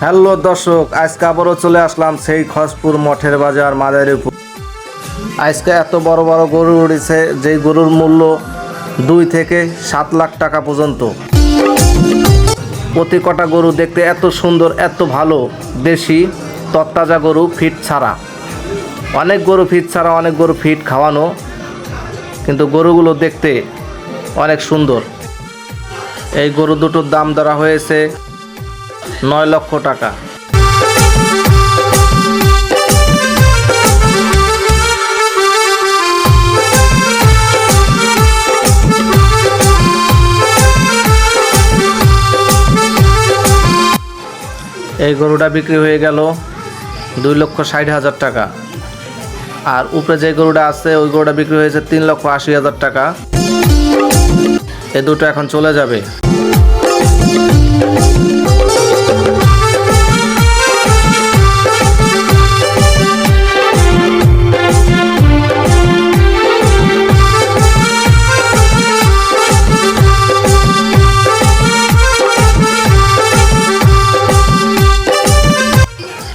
Hello দর্শক, আজকে আবারও চলে আসলাম সেই খসপুর মঠের বাজার মাদারীপুর। আজকে এত বড় বড় গরু উঠেছে, যেই গরুর মূল্য 2 থেকে 7 লাখ টাকা পর্যন্ত। প্রতি কটা গরু দেখতে এত সুন্দর, এত ভালো, দেশি তরতাজা গরু, ফিট ছাড়া। অনেক গরু ফিট ছাড়া, অনেক গরু ফিট খাওয়ানো, কিন্তু গরুগুলো দেখতে অনেক সুন্দর। এই গরু দুটোর দাম ধরা হয়েছে 9 লক্ষ টাকা। এই গরুটা বিক্রি হয়ে গেল 2,60,000 টাকা। আর উপরে যে গরুটা আছে ওই গরুটা বিক্রি হয়েছে 3,80,000 টাকা। এই দুটো এখন চলে যাবে।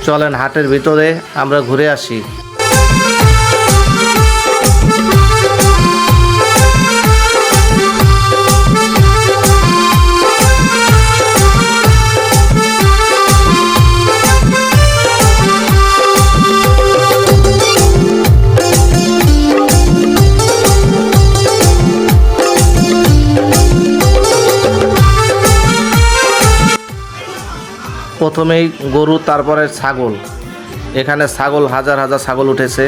চলেন হাটের ভিতরে আমরা ঘুরে আসি। প্রথমেই গরু, তারপরে ছাগল। এখানে ছাগল, হাজার হাজার ছাগল উঠেছে।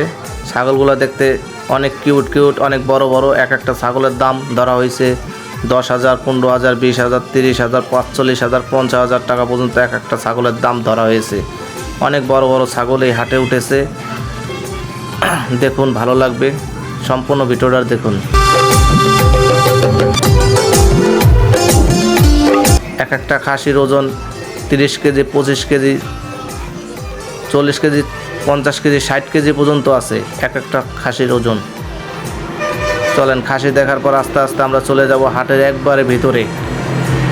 ছাগলগুলো দেখতে অনেক কিউট কিউট, অনেক বড় বড়। এক একটা ছাগলের দাম ধরা হয়েছে 10,000, 15,000, 20,000, 30,000, 45,000, 50,000 টাকা পর্যন্ত এক একটা ছাগলের দাম ধরা হয়েছে। অনেক বড় বড় ছাগল এই হাটে উঠেছে। দেখুন, ভালো লাগবে। সম্পূর্ণ ভিডিওটা দেখুন। এক একটা খাসির ওজন 30 KG, 25 KG, 40 KG, 50 KG, 60 KG পর্যন্ত আছে এক একটা খাসির ওজন। চলেন খাসি দেখার পর আস্তে আস্তে আমরা চলে যাব হাটের একবারে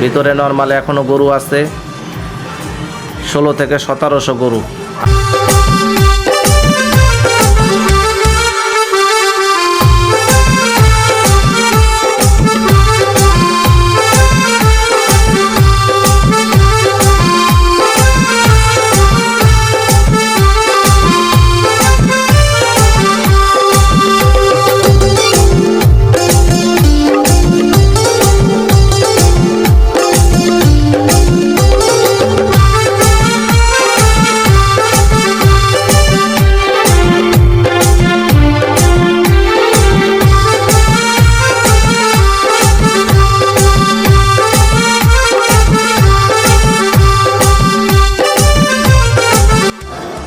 ভিতরে নর্মালে এখনও গরু আছে 16 থেকে 1700 গরু।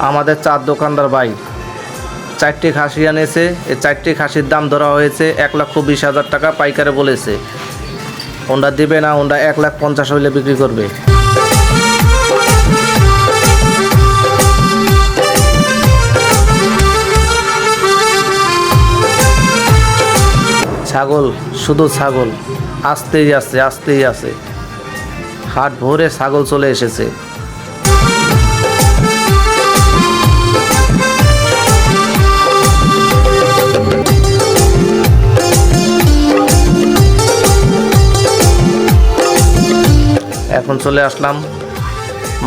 আমাদের 4 দোকানদার ভাই 4টি খাসি এনেছে। এই 4টি খাসির দাম ধরা হয়েছে 1,20,000 টাকা। পাইকারে বলেছে ওনরা দিবে না, ওনরা 1,50,000 হইলে বিক্রি করবে। ছাগল, শুধু ছাগল, আসতেই আছে। হাট ভরে ছাগল চলে এসেছে। এখন চলে আসলাম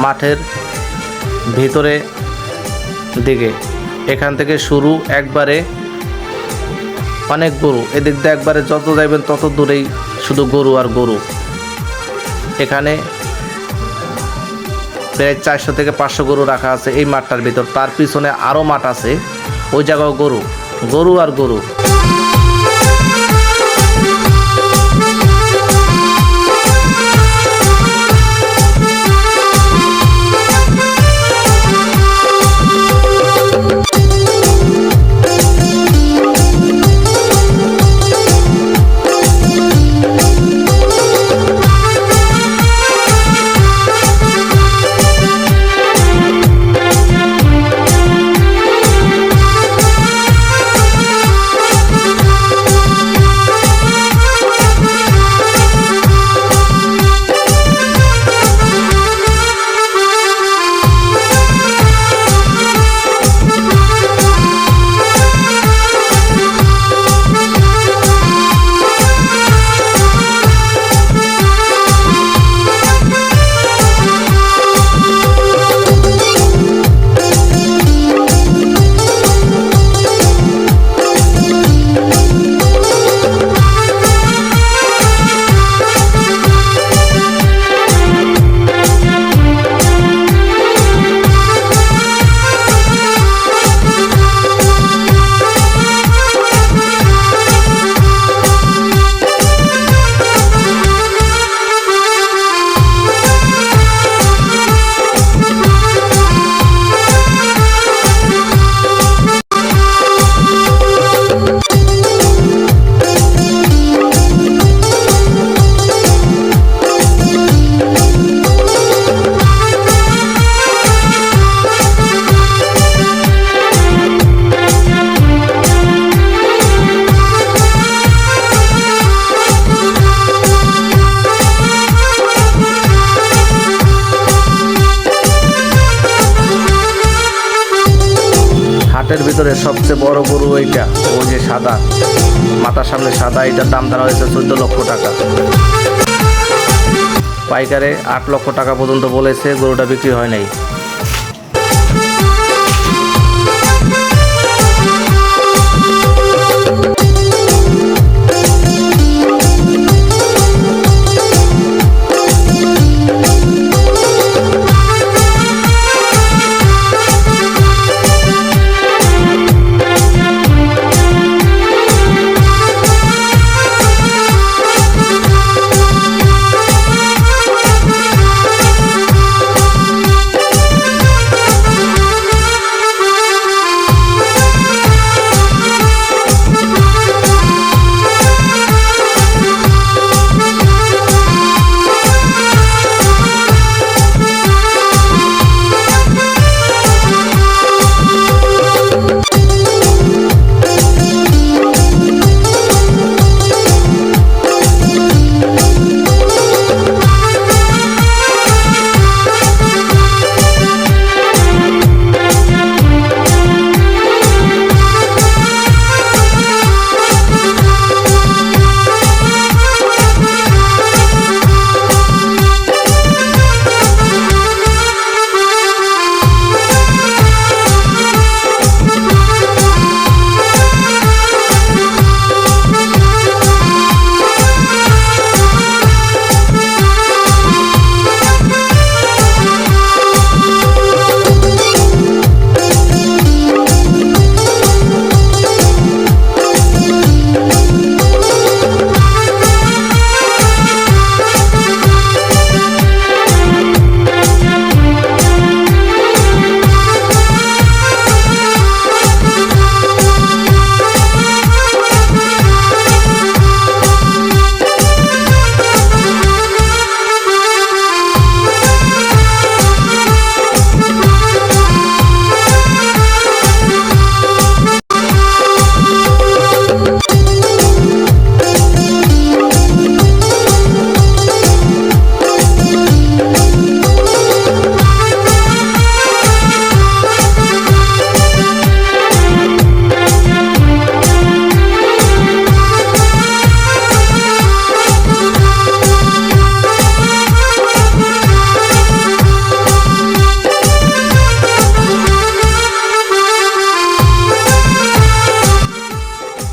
মাঠের ভিতরে দিকে। এখান থেকে শুরু, একবারে অনেক গরু। এদিক দিয়ে একবারে যত যাইবেন তত দূরেই শুধু গরু আর গরু। এখানে প্রায় 400 থেকে 500 গরু রাখা আছে এই মাঠটার ভিতর। তার পিছনে আরও মাঠ আছে, ওই জায়গাও গরু আর গরু। হাটের ভিতরে সবচেয়ে বড় গরু এইটা, ওই যে সাদা, মাথার সামনে সাদা, এটার দাম ধরা হয়েছে 14 লক্ষ টাকা। পাইকারে 8 লক্ষ টাকা পর্যন্ত বলেছে, গরুটা বিক্রি হয় নাই।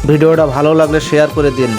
ভিডিওটা ভালো লাগলে শেয়ার করে দিন।